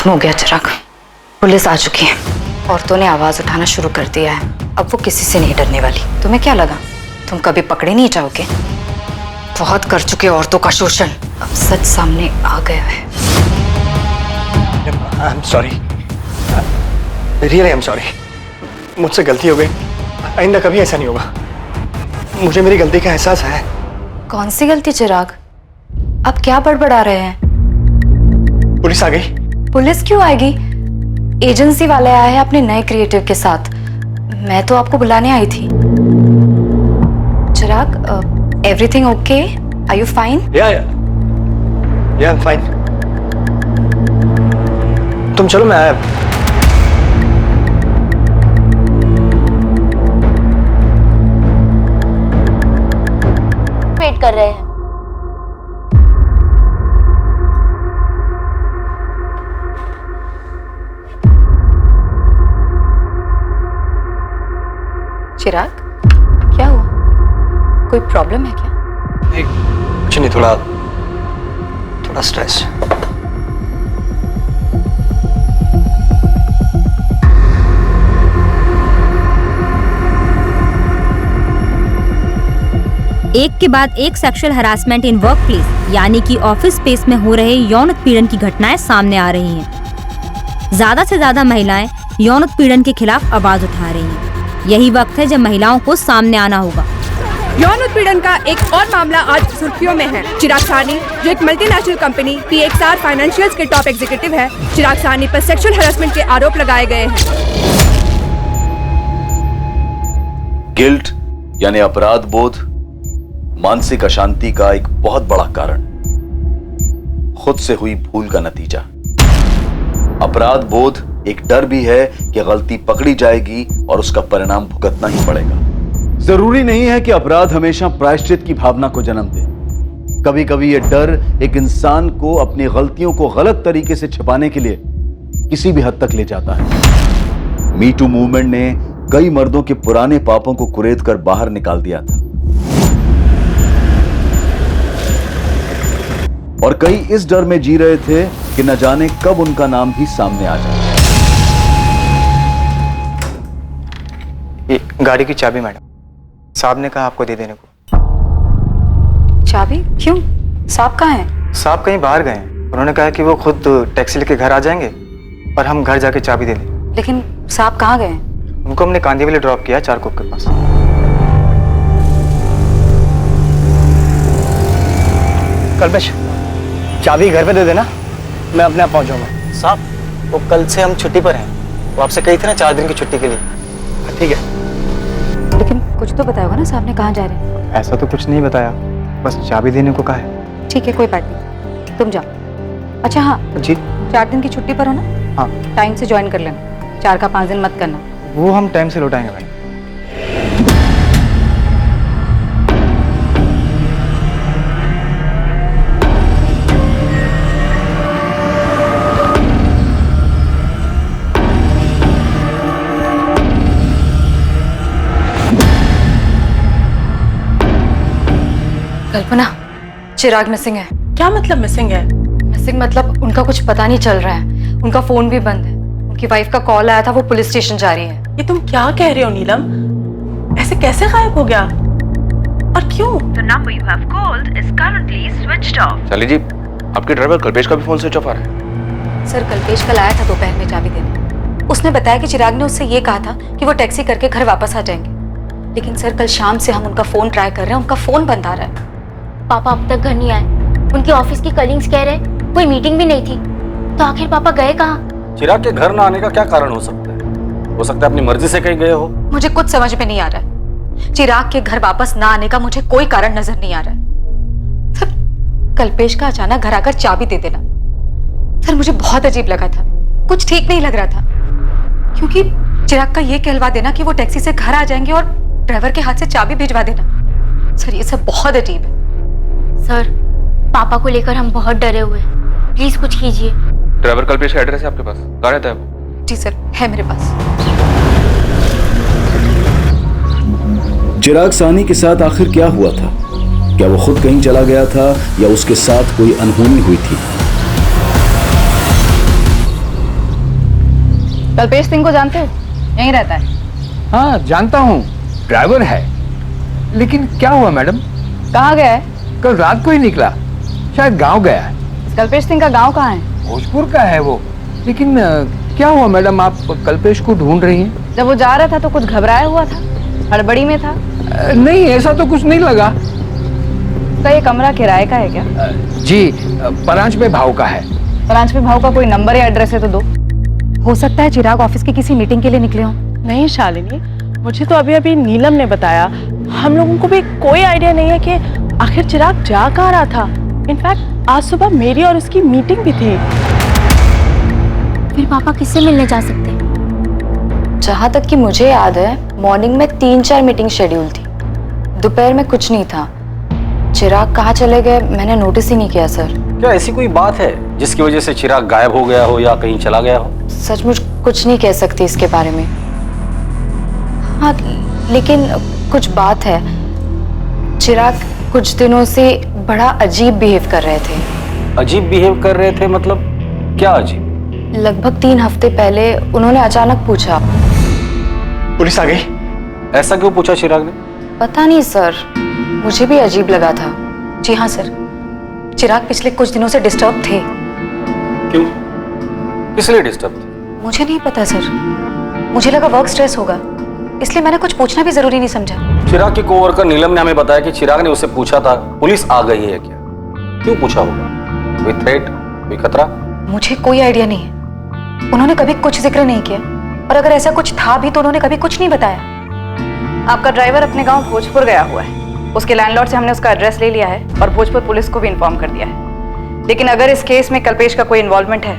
खत्म हो गया चिराग, पुलिस आ चुकी है। औरतों ने आवाज उठाना शुरू कर दिया है। अब वो किसी से नहीं डरने वाली। तुम्हें क्या लगा तुम कभी पकड़े नहीं जाओगे? बहुत कर चुके औरतों का शोषण, अब सच सामने आ गया है। I'm sorry. Really I'm sorry. मुझसे गलती हो गई, आइंदा कभी ऐसा नहीं होगा। मुझे मेरी गलती का एहसास है। कौन सी गलती चिराग? अब क्या बड़बड़ा रहे हैं? पुलिस आ गई। पुलिस क्यों आएगी? एजेंसी वाले आए हैं अपने नए क्रिएटिव के साथ। मैं तो आपको बुलाने आई थी। Chirag, everything okay? Are you fine? या फाइन। तुम चलो, मैं आया। वेट कर रहे हैं। चिराग, क्या हुआ? कोई प्रॉब्लम है क्या? नहीं, कुछ नहीं, थोड़ा स्ट्रेस। एक के बाद एक sexual harassment in work place यानी कि ऑफिस स्पेस में हो रहे यौन उत्पीड़न की घटनाएं सामने आ रही हैं। ज्यादा से ज्यादा महिलाएं यौन उत्पीड़न के खिलाफ आवाज उठा रही हैं। यही वक्त है जब महिलाओं को सामने आना होगा। यौन उत्पीड़न का एक और मामला आज सुर्खियों में है। चिराग साहनी, जो एक मल्टीनेशनल कंपनी PXR फाइनेंशियल्स के टॉप एग्जीक्यूटिव है, चिराग साहनी पर सेक्सुअल हरासमेंट के आरोप लगाए गए हैं। गिल्ट यानी अपराध बोध मानसिक अशांति का एक बहुत बड़ा कारण, खुद से हुई भूल का नतीजा। अपराध बोध एक डर भी है कि गलती पकड़ी जाएगी और उसका परिणाम भुगतना ही पड़ेगा। जरूरी नहीं है कि अपराध हमेशा प्रायश्चित की भावना को जन्म दे। कभी कभी यह डर एक इंसान को अपनी गलतियों को गलत तरीके से छिपाने के लिए किसी भी हद तक ले जाता है। मी टू मूवमेंट ने कई मर्दों के पुराने पापों को कुरेद कर बाहर निकाल दिया था और कई इस डर में जी रहे थे कि न जाने कब उनका नाम भी सामने आ जाए। ये गाड़ी की चाबी मैडम, साहब ने कहा आपको दे देने को। चाबी? क्यों? साहब कहाँ हैं? साहब कहीं बाहर गए हैं। उन्होंने कहा कि वो खुद टैक्सी लेके घर आ जाएंगे और हम घर जाके चाबी दे दें। लेकिन साहब कहाँ गए? उनको हमने कांदीवली ड्रॉप किया, चारकोप के पास। कल्पेश, चाबी घर पे दे देना, मैं अपने आप पहुंच जाऊंगा। साहब, वो कल से हम छुट्टी पर हैं। वो आपसे कही थी ना 4 दिन की छुट्टी के लिए। ठीक है। लेकिन कुछ तो बताया होगा ना साहब ने कहाँ जा रहे हैं? ऐसा तो कुछ नहीं बताया, बस चाबी देने को कहा है। ठीक है, कोई बात नहीं, तुम जाओ। अच्छा हाँ जी, 4 दिन की छुट्टी पर हो ना? हाँ। टाइम से ज्वाइन कर लेना, 4 का 5 दिन मत करना। वो हम टाइम से लौटाएंगे मैडम। कल्पना, चिराग मिसिंग है। क्या मतलब मिसिंग है? मिसिंग मतलब उनका कुछ पता नहीं चल रहा है। उनका फोन भी बंद है। उनकी वाइफ का कॉल आया था, वो पुलिस स्टेशन जा रही है। ये तुम क्या कह रहे हो नीलम? ऐसे कैसे गायब हो गया और क्यों? The number you have called is currently switched off. शाली जी, आपके ड्राइवर कल्पेश का भी फोन स्विच ऑफ आ रहा है। सर, कल्पेश कल आया था दोपहर में चाबी देने। उसने बताया कि चिराग ने उससे ये कहा था कि वो टैक्सी करके घर वापस आ जाएंगे। लेकिन सर, कल शाम से हम उनका फोन ट्राई कर रहे हैं, उनका फोन बंद आ रहा है। पापा अब तक घर नहीं आए। उनके ऑफिस की कलीग्स कह रहे कोई मीटिंग भी नहीं थी। तो आखिर पापा गए कहाँ? चिराग के घर ना आने का क्या कारण हो सकता है? हो सकता है अपनी मर्जी से कहीं गए हो। मुझे कुछ समझ में नहीं आ रहा है। चिराग के घर वापस ना आने का मुझे कोई कारण नजर नहीं आ रहा है। सर, कल्पेश का अचानक घर आकर चाबी दे देना, सर मुझे बहुत अजीब लगा था। कुछ ठीक नहीं लग रहा था, क्योंकि चिराग का ये कहलवा देना कि वो टैक्सी से घर आ जाएंगे और ड्राइवर के हाथ से चाबी भिजवा देना, सर ये सब बहुत अजीब है। सर, पापा को लेकर हम बहुत डरे हुए हैं। प्लीज कुछ कीजिए। ड्राइवर कल्पेश का एड्रेस है आपके पास? कहाँ रहता है वो? जी सर, है मेरे पास। चिराग साहनी के साथ आखिर क्या हुआ था? क्या वो खुद कहीं चला गया था या उसके साथ कोई अनहोनी हुई थी? कल्पेश सिंह को जानते हो? यहीं रहता है। हाँ जानता हूँ, ड्राइवर है। लेकिन क्या हुआ मैडम? कहाँ गया है? कल रात को ही निकला, शायद गांव गया है। कल्पेश सिंह का गांव कहाँ है? भोजपुर का है वो। लेकिन क्या हुआ मैडम, आप कल्पेश को ढूंढ रही हैं? जब वो जा रहा था तो कुछ घबराया हुआ था, हड़बड़ी में था। नहीं, ऐसा तो कुछ नहीं लगा। उसका ये कमरा किराए का है क्या? जी, परांच पे भाव का है। परांच पे भाव का कोई नंबर या एड्रेस है तो दो। हो सकता है चिराग ऑफिस की किसी मीटिंग के लिए निकले हों। नहीं शालिनी, मुझे तो अभी अभी नीलम ने बताया। हम लोगों को भी कोई आइडिया नहीं है कि आखिर चिराग जा कहाँ रहा था। इनफैक्ट आज सुबह मेरी और उसकी मीटिंग भी थी। फिर पापा किससे मिलने जा सकते हैं? जहाँ तक कि मुझे याद है, मॉर्निंग में 3-4 मीटिंग शेड्यूल थी। दोपहर में कुछ नहीं था। चिराग कहाँ चले गए मैंने नोटिस ही नहीं किया सर। क्या ऐसी कोई बात है जिसकी वजह से चिराग गायब हो गया हो या कहीं चला गया हो? सचमुच कुछ नहीं कह सकती इसके बारे में। हाँ, लेकिन कुछ बात है। चिराग कुछ दिनों से बड़ा अजीब बिहेव कर रहे थे। अजीब बिहेव कर रहे थे मतलब क्या अजीब? लगभग 3 हफ्ते पहले उन्होंने अचानक पूछा। पुलिस आ गई? ऐसा क्यों पूछा चिराग ने? पता नहीं सर, मुझे भी अजीब लगा था। जी हाँ सर, चिराग पिछले कुछ दिनों से डिस्टर्ब थे। क्यों? किस लिए डिस्टर्ब थे? मुझे नहीं पता सर, मुझे लगा वर्क स्ट्रेस होगा, इसलिए मैंने कुछ पूछना भी जरूरी नहीं समझा। चिराग की कोवर्कर नीलम ने हमें बताया कि चिराग ने उससे पूछा था पुलिस आ गई है क्या। क्यों पूछा होगा? कोई थ्रेट, कोई खतरा? मुझे कोई आइडिया नहीं है। उन्होंने कभी कुछ जिक्र नहीं किया, और अगर ऐसा कुछ था भी तो उन्होंने कभी कुछ नहीं बताया। आपका ड्राइवर अपने गांव भोजपुर गया हुआ है। उसके लैंडलॉर्ड से हमने उसका एड्रेस ले लिया है और भोजपुर पुलिस को भी इन्फॉर्म कर दिया है। लेकिन अगर इस केस में कल्पेश का कोई इन्वॉल्वमेंट है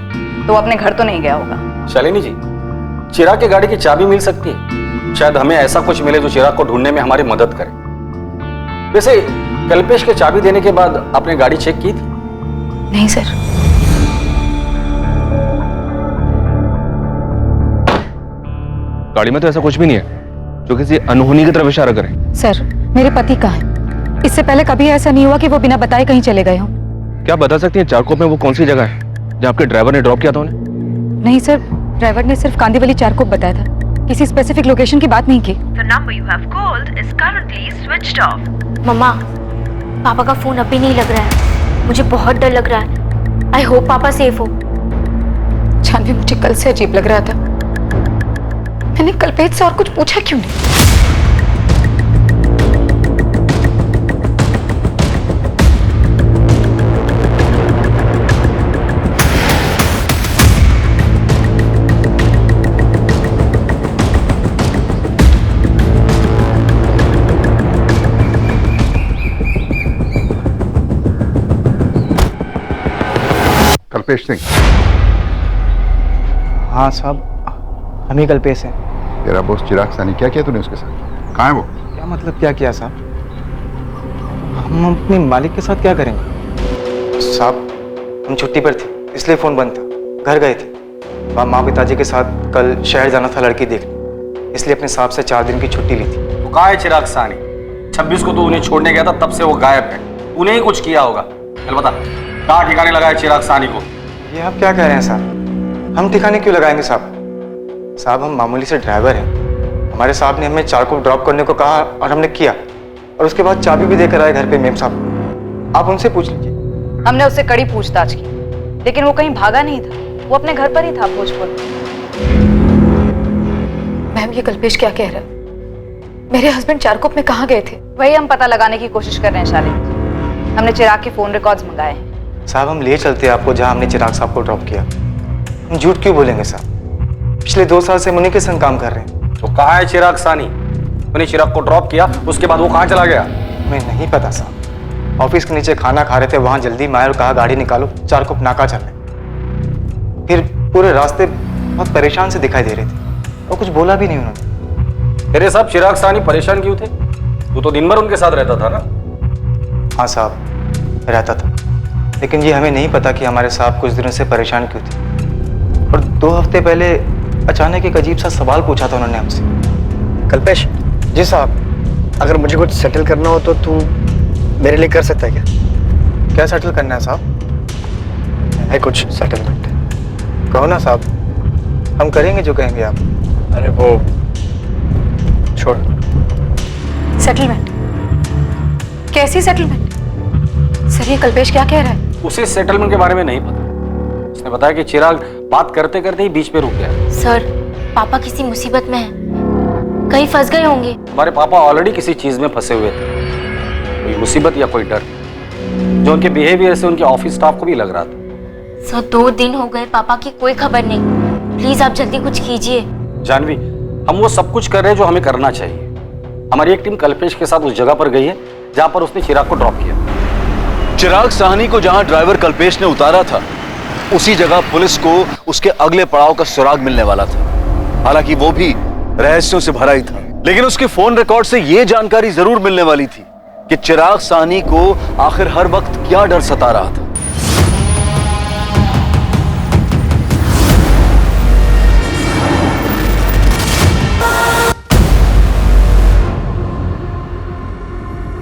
तो वो अपने घर तो नहीं गया होगा। शालिनी जी, चिराग की गाड़ी की चाबी मिल सकती है। शायद हमें ऐसा कुछ मिले जो चिराग को ढूंढने में हमारी मदद करे। वैसे कल्पेश के चाबी देने के बाद आपने गाड़ी चेक की थी? नहीं सर। गाड़ी में तो ऐसा कुछ भी नहीं है जो किसी अनहोनी की तरफ इशारा करे। सर, मेरे पति कहाँ हैं? इससे पहले कभी ऐसा नहीं हुआ कि वो बिना बताए कहीं चले गए हों। क्या बता सकती हैं चारकोप में वो कौन सी जगह है जहाँ आपके ड्राइवर ने ड्रॉप किया था उन्हें? नहीं सर, ड्राइवर ने सिर्फ कांदीवली चारकोप बताया था, किसी स्पेसिफिक लोकेशन की बात नहीं की। The number you have called is currently switched off. मम्मा, पापा का फोन अभी नहीं लग रहा है। मुझे बहुत डर लग रहा है। आई होप पापा सेफ हो। जानवी, मुझे कल से अजीब लग रहा था। मैंने कल्पेश से और कुछ पूछा क्यों नहीं? कल्पेश सिंह? हाँ साहब, हम ही कल्पेश हैं। तेरा बॉस चिराग सानी, क्या किया तूने उसके साथ? कहाँ है वो? क्या मतलब क्या किया साहब? हम अपने मालिक के साथ क्या करेंगे साहब? हम छुट्टी पर थे इसलिए फोन बंद था। घर गए थे, माँ पिताजी के साथ कल शहर जाना था लड़की देखने, इसलिए अपने साहब से 4 दिन की छुट्टी ली थी। तो कहाँ है चिराग सानी? 26 को तो उन्हें छोड़ने गया था, तब से वो गायब है। उन्हें ही कुछ किया होगा। चल बता, कहाँ ठिकाने लगाए चिराग सानी को? ये आप क्या कह रहे हैं साहब? हम ठिकाने क्यों लगाएंगे साहब? साहब, हम मामूली से ड्राइवर हैं। हमारे साहब ने हमें चारकोप ड्रॉप करने को कहा और हमने किया, और उसके बाद चाबी भी देकर आए घर पे मेम साहब। आप उनसे पूछ लीजिए। हमने उससे कड़ी पूछताछ की, लेकिन वो कहीं भागा नहीं था। वो अपने घर पर ही था, भोजपुर। मैम, ये कल्पेश क्या कह रहा है? मेरे हस्बैंड चारकोप में कहाँ गए थे? वही हम पता लगाने की कोशिश कर रहे हैं शालिनी। हमने चिराग के फोन रिकॉर्ड्स मंगाए हैं। साहब, हम ले चलते हैं आपको जहां हमने चिराग साहब को ड्रॉप किया। हम झूठ क्यों बोलेंगे साहब? पिछले 2 साल से हम उन्हीं के संग काम कर रहे हैं। तो कहाँ है चिराग सानी? उन्हें चिराग को ड्रॉप किया, उसके बाद वो कहाँ चला गया? हमें नहीं पता साहब। ऑफिस के नीचे खाना खा रहे थे, वहां जल्दी में आए और कहा गाड़ी निकालो, चारकोप नाका चल रहे। फिर पूरे रास्ते बहुत परेशान से दिखाई दे रहे थे और कुछ बोला भी नहीं उन्होंने। तेरे साहब चिराग सानी परेशान क्यों थे? तू तो दिन भर उनके साथ रहता था ना? हाँ साहब, रहता था, लेकिन ये हमें नहीं पता कि हमारे साहब कुछ दिनों से परेशान क्यों थे। और 2 हफ्ते पहले अचानक एक अजीब सा सवाल पूछा था उन्होंने हमसे। कल्पेश जी साहब, अगर मुझे कुछ सेटल करना हो तो तू मेरे लिए कर सकता है क्या? क्या सेटल करना है साहब? है कुछ सेटलमेंट? कहो ना साहब, हम करेंगे जो कहेंगे आप। अरे वो छोड़। सेटलमेंट? कैसी सेटलमेंट? सर ये कल्पेश क्या कह रहा है? उसे सेटलमेंट के बारे में नहीं पता। उसने बताया कि चिराग बात करते करते ही बीच पे रुक गया। सर पापा किसी मुसीबत में हैं, कहीं फंस गए होंगे। हमारे पापा ऑलरेडी किसी चीज में फंसे हुए थे, कोई मुसीबत या कोई डर जो उनके बिहेवियर से उनके ऑफिस स्टाफ को भी लग रहा था। सर 2 दिन हो गए पापा की कोई खबर नहीं, प्लीज आप जल्दी कुछ कीजिए। जानवी, हम वो सब कुछ कर रहे हैं जो हमें करना चाहिए। हमारी एक टीम कल्पेश के साथ उस जगह पर गई है जहां पर उसने चिराग को ड्रॉप किया। चिराग साहनी को जहां ड्राइवर कल्पेश ने उतारा था, उसी जगह पुलिस को उसके अगले पड़ाव का सुराग मिलने वाला था। हालांकि वो भी रहस्यों से भरा ही था, लेकिन उसके फोन रिकॉर्ड से यह जानकारी जरूर मिलने वाली थी कि चिराग साहनी को आखिर हर वक्त क्या डर सता रहा था।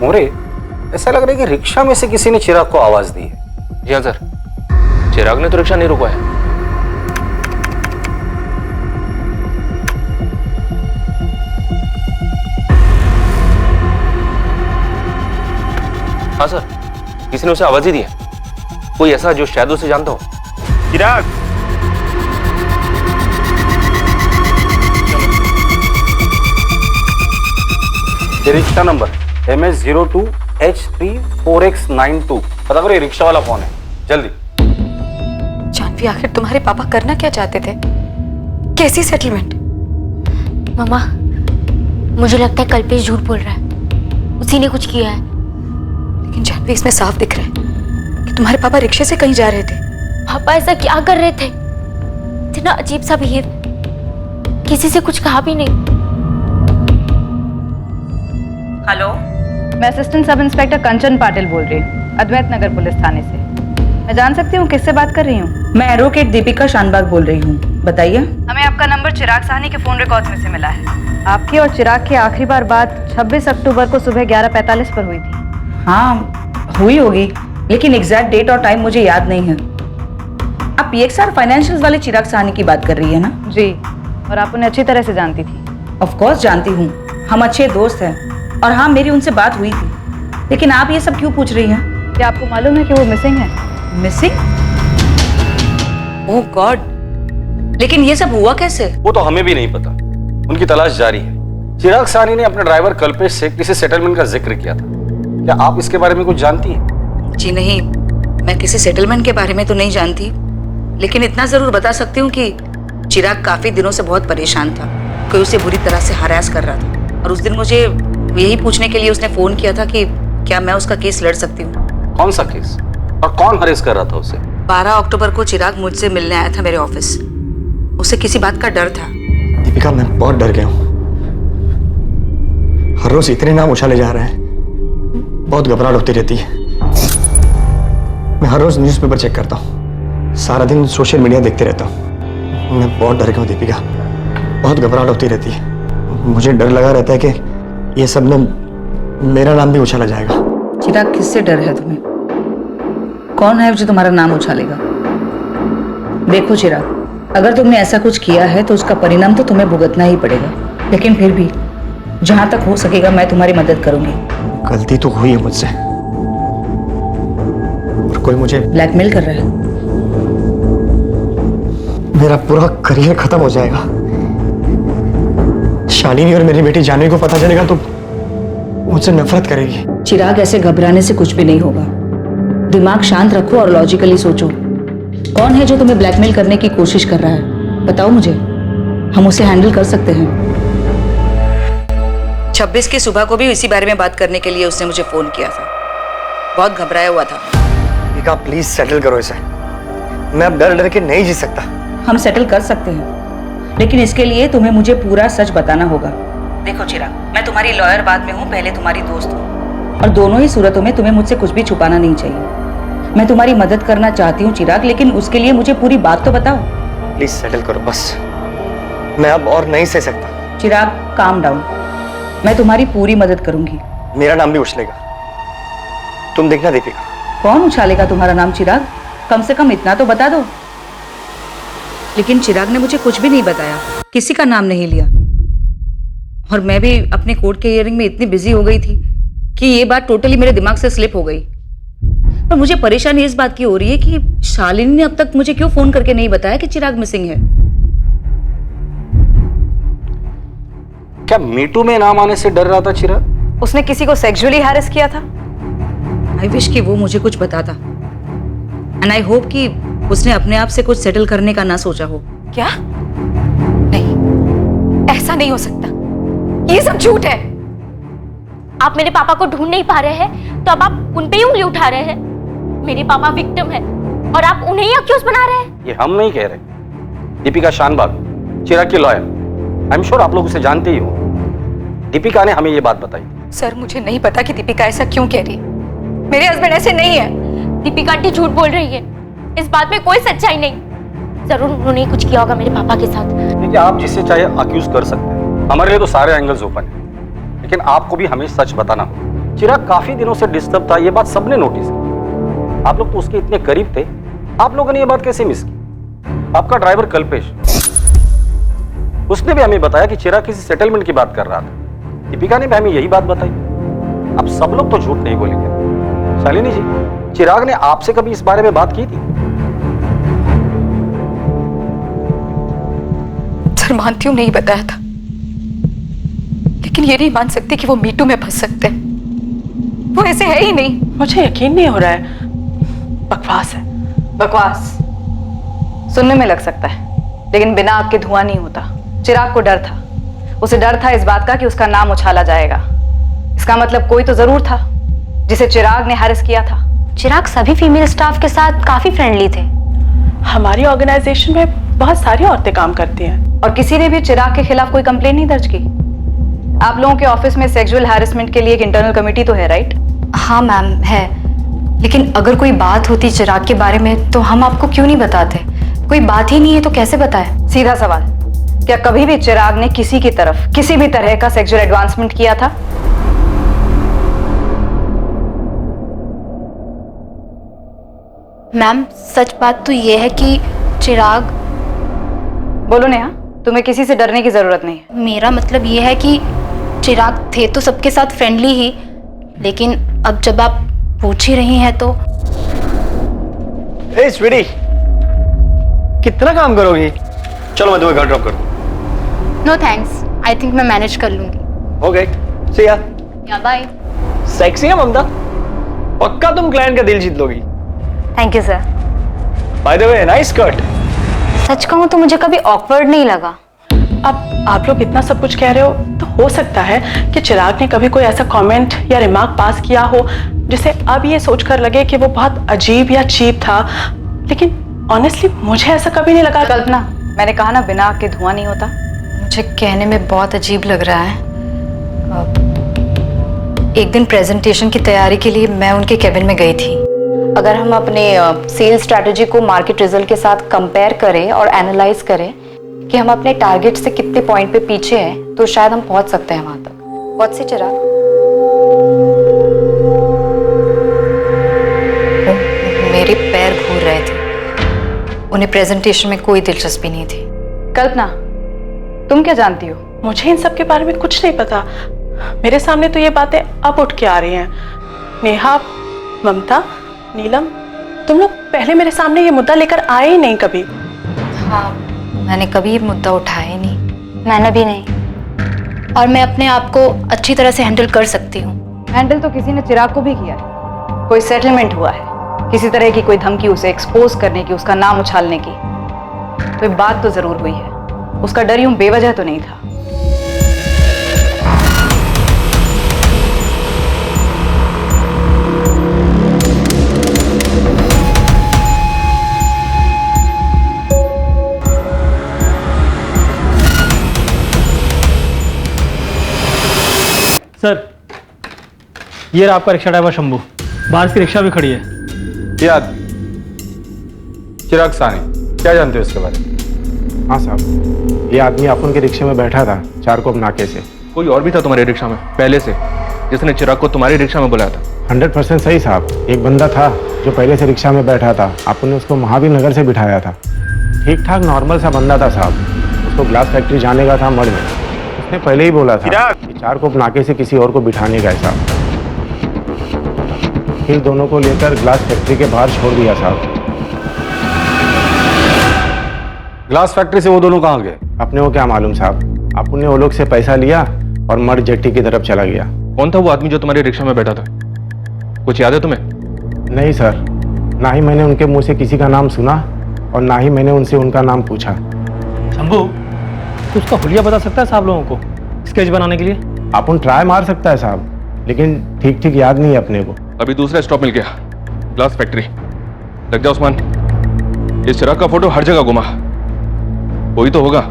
मोरे, ऐसा लग रहा है कि रिक्शा में से किसी ने चिराग को आवाज दी है। जी हाँ सर, चिराग ने तो रिक्शा नहीं रुकवाया। हाँ सर, किसी ने उसे आवाज ही दी है, कोई ऐसा जो शायद उसे जानता हो। चिराग, ये रिक्शा नंबर MS02H34X92, पता करो ये रिक्शा वाला कौन है, जल्दी। जानवी आखिर तुम्हारे पापा करना क्या चाहते थे? कैसी सेटलमेंट? मामा मुझे लगता है कल्पेश झूठ बोल रहा है, उसी ने कुछ किया है। लेकिन जानवी इसमें साफ दिख रहा है कि तुम्हारे पापा रिक्शे से कहीं जा रहे थे। पापा ऐसा क्या कर रहे थे? इतना अजीब सा बिहेव, किसी से कुछ कहा भी नहीं। हेलो, मैं असिस्टेंट सब इंस्पेक्टर कंचन पाटिल बोल रही हूँ, अद्वैत नगर पुलिस थाने से। मैं जान सकती हूँ किससे बात कर रही हूँ? मैं एडवोकेट दीपिका शानबाग बोल रही हूँ, बताइए। हमें आपका नंबर चिराग साहनी के फोन रिकॉर्ड्स में से मिला है। आपकी और चिराग की आखिरी बार बात 26 अक्टूबर को सुबह 11:45 पर हुई थी। हाँ हुई होगी, लेकिन एग्जैक्ट डेट और टाइम मुझे याद नहीं है। आप PXR फाइनेंशियल्स वाले चिराग साहनी की बात कर रही है ना? जी, और आप उन्हें अच्छी तरह से जानती थी। ऑफ कोर्स जानती हूँ, हम अच्छे दोस्त हैं। और हाँ, मेरी उनसे बात हुई थी। लेकिन आप ये सब क्यों पूछ रही हैं? क्या आपको मालूम है कि वो मिसिंग है? मिसिंग? ओह गॉड, लेकिन ये सब हुआ कैसे? वो तो हमें भी नहीं पता, उनकी तलाश जारी है। चिराग साहनी ने अपने ड्राइवर कल्पेश से किसी सेटलमेंट का जिक्र किया था, क्या आप इसके बारे में कुछ जानती हैं? जी नहीं, मैं किसी सेटलमेंट के बारे में तो नहीं जानती, लेकिन इतना जरूर बता सकती हूँ कि चिराग काफी दिनों से बहुत परेशान था। कोई उसे बुरी तरह से हरास कर रहा था, और उस दिन मुझे यही पूछने के लिए उसने फोन किया था कि क्या मैं उसका केस लड़ सकती हूँ। कौन सा केस और कौन हरेस कर रहा था उसे? 12 अक्टूबर को चिराग मुझसे मिलने आया था मेरे ऑफिस। उसे किसी बात का डर था। दीपिका, मैं बहुत डर गया हूँ। हर रोज इतने नाम उछाले जा रहे हैं, बहुत घबराहट होती रहती है। मैं हर रोज न्यूज़पेपर चेक करता हूँ, सारा दिन सोशल मीडिया देखते रहता हूँ। मैं बहुत डर गया हूँ दीपिका, बहुत घबराहट होती रहती है। मुझे डर लगा रहता है कि ये सब में मेरा नाम भी उछाला जाएगा। चिराग, किससे डर है तुम्हें? कौन है जो तुम्हारा नाम उछालेगा? देखो चिराग, अगर तुमने ऐसा कुछ किया है तो उसका परिणाम तो तुम्हें भुगतना ही पड़ेगा। लेकिन फिर भी जहां तक हो सकेगा मैं तुम्हारी मदद करूंगी। गलती तो हुई है मुझसे, और कोई मुझे ब्लैकमेल कर रहा है। मेरा पूरा करियर खत्म हो जाएगा। शालिनी और मेरी बेटी जानवी को पता चलेगा तो मुझसे नफरत करेगी। चिराग, ऐसे घबराने से कुछ भी नहीं होगा। दिमाग शांत रखो और लॉजिकली सोचो। कौन है जो तुम्हें ब्लैकमेल करने की कोशिश कर रहा है? बताओ मुझे, हम उसे हैंडल कर सकते हैं। 26 की सुबह को भी इसी बारे में बात करने के लिए उसने मुझे फोन किया था। बहुत घबराया हुआ था। दीपिका, प्लीज सेटल करो इसे। मैं अब डर डर के नहीं जी सकता। हम सेटल कर सकते हैं, लेकिन इसके लिए तुम्हें मुझे पूरा सच बताना होगा। देखो चिराग, मैं तुम्हारी लॉयर बाद में हूँ, पहले तुम्हारी दोस्त हूँ, और दोनों ही सूरतों में तुम्हें मुझसे कुछ भी छुपाना नहीं चाहिए। मैं तुम्हारी मदद करना चाहती हूँ चिराग, लेकिन उसके लिए मुझे पूरी बात तो बताओ। प्लीज सेटल करो बस, मैं अब और नहीं सह सकता। चिराग, काम डाउन, मैं तुम्हारी पूरी मदद करूंगी। मेरा नाम भी उछलेगा, तुम देखना दीपिका। कौन उछालेगा तुम्हारा नाम चिराग? कम से कम इतना तो बता दो। लेकिन चिराग ने मुझे कुछ भी नहीं बताया, किसी का नाम नहीं लिया। और मैं भी अपने कोर्ट के हियरिंग में इतनी बिजी हो गई थी कि ये बात टोटली मेरे दिमाग से स्लिप हो गई। पर मुझे परेशानी इस बात की हो रही है कि शालिनी ने अब तक मुझे क्यों फोन करके नहीं बताया कि चिराग मिसिंग है। क्या मीटू में नाम आने से डर रहा था चिराग? उसने किसी को सेक्सुअली हैरेस किया था? आई विश कि वो मुझे कुछ बताता। एंड आई होप कि उसने अपने आप से कुछ सेटल करने का ना सोचा हो। क्या? नहीं, ऐसा नहीं हो सकता। ये सब झूठ है। आप मेरे पापा को ढूंढ नहीं पा रहे हैं तो अब आप उन पे ही उंगली उठा रहे हैं। मेरे पापा विक्टिम है और आप उन्हें ही अक्यूज बना रहे हैं। ये हम नहीं कह रहे, दीपिका शानबाग, चिराग की लॉयर। आई एम श्योर आप लोग उसे जानते ही हो। दीपिका ने हमें ये बात बताई। सर, मुझे नहीं पता कि दीपिका ऐसा क्यों कह रही है। मेरे हस्बैंड ऐसे नहीं है। दीपिका आंटी झूठ बोल रही है, इस बात में कोई सच्चाई नहीं। जरूर उन्होंने कुछ किया होगा मेरे पापा के साथ। देखिए, आप जिससे चाहे अक्यूज कर सकते हैं, हमारे लिए तो सारे एंगल्स ओपन है, लेकिन आपको भी हमें सच बताना होगा। चिराग काफी दिनों से डिस्टर्ब था, ये बात सबने नोटिस की। आप लोग तो उसके इतने करीब थे, आप लोगों ने ये बात कैसे मिस की? आपका ड्राइवर कल्पेश, उसने भी हमें बताया कि चिराग किसी सेटलमेंट की बात कर रहा था। दीपिका ने भी हमें यही बात बताई। अब सब लोग तो झूठ नहीं बोलेंगे। शालिनी जी, चिराग ने आपसे कभी इस बारे में बात की थी? सर, मानती हूँ नहीं बताया था, लेकिन ये नहीं मान सकती कि वो मीटू में फंस सकते हैं। वो ऐसे है ही नहीं। मुझे यकीन नहीं हो रहा है। बकवास है। बकवास सुनने में लग सकता है, लेकिन बिना आग के धुआं नहीं होता। चिराग को डर था। उसे डर था इस बात का कि उसका नाम उछाला जाएगा। इसका मतलब कोई तो जरूर था जिसे चिराग ने हैरेस किया था। चिराग सभी फीमेल स्टाफ के साथ काफी फ्रेंडली थे। हमारी ऑर्गेनाइजेशन में बहुत सारी औरतें काम करती हैं और किसी ने भी चिराग के खिलाफ कोई कंप्लेंट नहीं दर्ज की। आप लोगों के ऑफिस में सेक्सुअल हैरेसमेंट के लिए एक इंटरनल कमेटी तो है, राइट? हाँ मैम, है। लेकिन अगर कोई बात होती चिराग के बारे में तो हम आपको क्यों नहीं बताते? कोई बात ही नहीं है तो कैसे बताए? सीधा सवाल, क्या कभी भी चिराग ने किसी की तरफ किसी भी तरह का सेक्सुअल एडवांसमेंट किया था? मैम, सच बात तो ये है कि चिराग... बोलो नेहा, तुम्हें किसी से डरने की जरूरत नहीं है। मेरा मतलब ये है कि चिराग थे तो सबके साथ फ्रेंडली ही, लेकिन अब जब आप पूछ ही रही हैं तो... ए स्वीटी, कितना काम करोगी? चलो मैं तुम्हें घर ड्रॉप कर दूं। नो थैंक्स, आई थिंक मैं मैनेज कर लूंगी। ओके, सी या। या बाय। सेक्सी है ममता, पक्का तुम क्लाइंट का दिल जीत लोगी। Thank you sir. By the way, nice cut. सच कहूं तो मुझे कभी ऑकवर्ड नहीं लगा। अब आप लोग इतना सब कुछ कह रहे हो तो हो सकता है कि चिराग ने कभी कोई ऐसा कमेंट या रिमार्क पास किया हो जिसे अब ये सोचकर लगे कि वो बहुत अजीब या चीप था, लेकिन ऑनेस्टली मुझे ऐसा कभी नहीं लगा। कल्पना, मैंने कहा ना बिना आग के धुआं नहीं होता। मुझे कहने में बहुत अजीब लग रहा है। एक दिन प्रेजेंटेशन की तैयारी के लिए मैं उनके केबिन में गई थी। अगर हम अपने सेल्स स्ट्रैटेजी को मार्केट रिजल्ट के साथ कंपेयर करें और एनालाइज करें कि हम अपने टारगेट से कितने पॉइंट पे पीछे हैं, तो शायद हम पहुंच सकते हैं वहां तक। बहुत सी चिराग, मेरे पैर घूर रहे थे। उन्हें प्रेजेंटेशन में कोई दिलचस्पी नहीं थी। कल्पना, तुम क्या जानती हो? मुझे इन सब के बारे में कुछ नहीं पता। मेरे सामने तो ये बातें अब उठ के आ रही हैं। नेहा, ममता, नीलम, तुम लोग पहले मेरे सामने ये मुद्दा लेकर आए ही नहीं कभी। हाँ, मैंने कभी ये मुद्दा उठाया ही नहीं। मैंने भी नहीं। और मैं अपने आप को अच्छी तरह से हैंडल कर सकती हूँ। हैंडल तो किसी ने चिराग को भी किया है। कोई सेटलमेंट हुआ है, किसी तरह की कोई धमकी उसे एक्सपोज करने की, उसका नाम उछालने की। कोई बात तो जरूर हुई है। उसका डर यूं बेवजह तो नहीं था। सर, ये रहा आपका रिक्शा ड्राइवर शंभू। बाहर की रिक्शा भी खड़ी है। याद, चिराग सानी, क्या जानते हो इसके बारे में? हाँ साहब, ये आदमी अपन के रिक्शे में बैठा था चारकोप नाके से। कोई और भी था तुम्हारे रिक्शा में पहले से, जिसने चिराग को तुम्हारे रिक्शा में बुलाया था? 100% सही साहब। एक बंदा था जो पहले से रिक्शा में बैठा था। अपन ने उसको महावीर नगर से बिठाया था। ठीक ठाक नॉर्मल सा बंदा था साहब। उसको ग्लास फैक्ट्री जाने का था मर्ज में। उसने पहले ही बोला था कि 4 कोप नाके से किसी और को बिठाने का है साहब। फिर दोनों को लेकर ग्लास फैक्ट्री के बाहर छोड़ दिया साहब। ग्लास फैक्ट्री से वो दोनों कहाँ गए? अपने को क्या मालूम साहब। आपने वो लोग से पैसा लिया और मर्ज जेट्टी की तरफ चला गया। कौन था वो आदमी जो तुम्हारी रिक्शा में बैठा था? कुछ याद है तुम्हें? नहीं सर, ना ही मैंने उनके मुंह से किसी का नाम सुना और ना ही मैंने उनसे उनका नाम पूछा। शंभू, तो उसका हुलिया बता सकता है साहब लोगों को स्केच बनाने के लिए? अपन ट्राई मार सकता है साहब, लेकिन ठीक ठीक याद नहीं है अपने को। अभी दूसरा स्टॉप मिल गया, ग्लास फैक्ट्री। लग जा उस्मान, इस चिराग का फोटो हर जगह घुमा। कोई तो होगा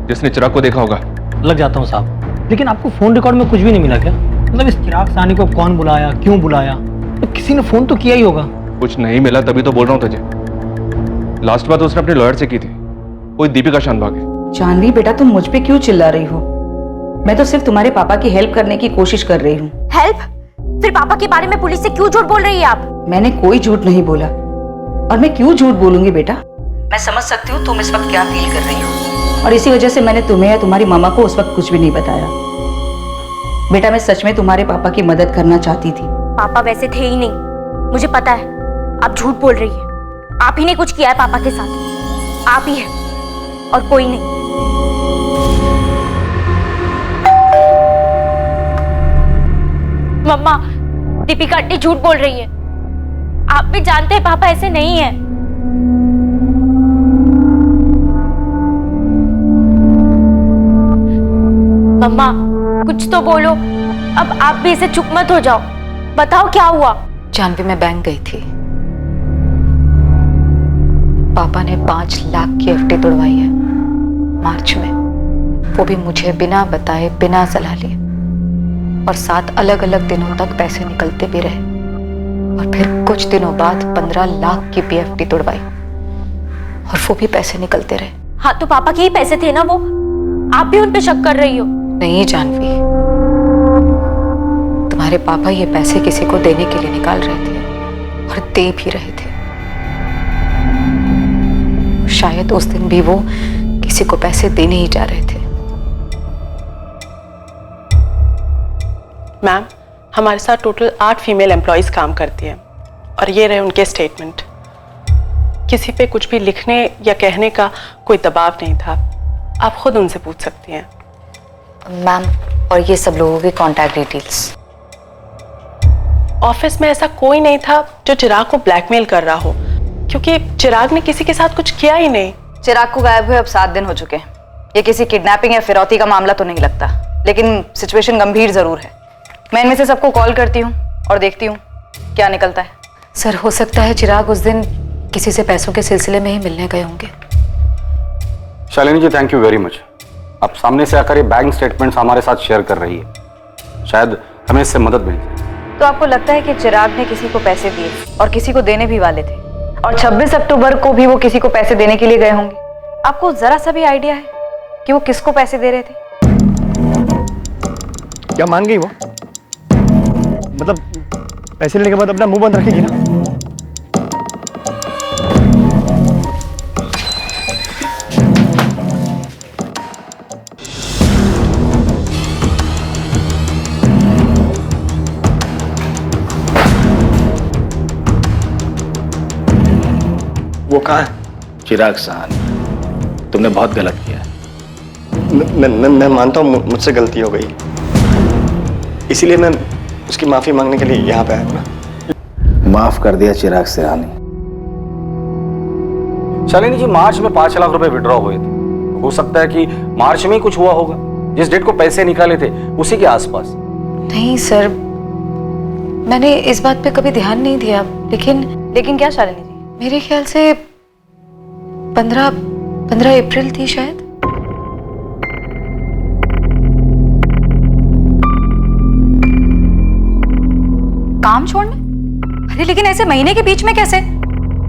जिसने चिराग को देखा होगा। लग जाता हूँ साहब, लेकिन आपको फोन रिकॉर्ड में कुछ भी नहीं मिला क्या? मतलब इस चिराग सानी को कौन बुलाया, क्यों बुलाया? तो किसी ने फोन तो किया ही होगा। कुछ नहीं मिला तभी तो बोल रहा हूँ तुझे। लास्ट बात उसने अपने लॉयर से की थी, कोई दीपिका शानभाग है। जानवी बेटा, तुम मुझ पे क्यों चिल्ला रही हो? मैं तो सिर्फ तुम्हारे पापा की हेल्प करने की कोशिश कर रही हूँ। हेल्प? फिर पापा के बारे में पुलिस से क्यों झूठ बोल रही है आप? मैंने कोई झूठ नहीं बोला, और मैं क्यों झूठ बोलूंगी बेटा? मैं समझ सकती हूँ तुम इस वक्त क्या फील कर रही हो, और इसी वजह से मैंने तुम्हें या तुम्हारी मामा को उस वक्त कुछ भी नहीं बताया। बेटा, मैं सच में तुम्हारे पापा की मदद करना चाहती थी। पापा वैसे थे ही नहीं, मुझे पता है। आप झूठ बोल रही है। आप ही ने कुछ किया है पापा के साथ। आप ही है और कोई नहीं। मम्मा, दीपिका आंटी झूठ बोल रही है। आप भी जानते हैं पापा ऐसे नहीं है। मम्मा, कुछ तो बोलो। अब आप भी इसे चुप मत हो जाओ। बताओ क्या हुआ? जानवी, मैं बैंक गई थी। पापा ने 5 लाख की एफडी तोड़वाई है मार्च में, वो भी मुझे बिना बताए, बिना सलाह लिए। और 7 अलग अलग दिनों तक पैसे निकलते भी रहे। और फिर कुछ दिनों बाद 15 लाख की भी एफडी तोड़वाई, और वो भी पैसे निकलते रहे। हाँ, तो पापा के ही पैसे थे ना वो। आप भी उन पे शक कर रही हो? नहीं जानवी, तुम्हारे पापा ये पैसे किसी को देने के लिए निकाल रहे थे, और दे भी रहे थे। शायद उस दिन भी वो किसी को पैसे देने ही जा रहे थे। मैम, हमारे साथ टोटल 8 फीमेल एम्प्लॉइज काम करती हैं, और ये रहे उनके स्टेटमेंट। किसी पे कुछ भी लिखने या कहने का कोई दबाव नहीं था। आप खुद उनसे पूछ सकती हैं। मैम, और ये सब लोगों की कॉन्टैक्ट डिटेल्स? ऑफिस में ऐसा कोई नहीं था जो चिराग को ब्लैकमेल कर रहा हो, क्योंकि चिराग ने किसी के साथ कुछ किया ही नहीं। चिराग को गायब हुए अब 7 दिन हो चुके हैं। ये किसी किडनैपिंग या फिरौती का मामला तो नहीं लगता, लेकिन सिचुएशन गंभीर जरूर है। मैं इनमें से सबको कॉल करती हूँ और देखती हूँ क्या निकलता है। सर, हो सकता है चिराग उस दिन किसी से पैसों के सिलसिले में ही मिलने गए होंगे। शालिनी जी, थैंक यू वेरी मच। आप सामने से आकर ये बैंक स्टेटमेंट्स हमारे साथ शेयर कर रही है, शायद हमें इससे मदद मिल जाए। तो आपको लगता है कि चिराग ने किसी को पैसे दिए और किसी को देने भी वाले थे, और 26 अक्टूबर को भी वो किसी को पैसे देने के लिए गए होंगे? आपको जरा सा भी आइडिया है कि वो किसको पैसे दे रहे थे? क्या मान गई वो? मतलब पैसे लेने के बाद अपना मुंह बंद रखेगी ना? वो कहाँ है? चिराग साहनी, तुमने बहुत गलत किया। मैं मानता हूँ मुझसे गलती हो गई, इसीलिए मैं उसकी माफी मांगने के लिए यहाँ पे आया हूँ ना। माफ कर दिया चिराग साहनी। शालिनी जी, मार्च में 5 लाख रुपए विड्रॉ हुए थे। हो सकता है कि मार्च में ही कुछ हुआ होगा। जिस डेट को पैसे निकाले थे उसी के आसपास। नहीं सर, मैंने इस बात पे कभी ध्यान नहीं दिया। लेकिन क्या शालिनी जी? मेरे ख्याल से 15 अप्रैल थी शायद। काम छोड़ने? अरे लेकिन ऐसे महीने के बीच में कैसे?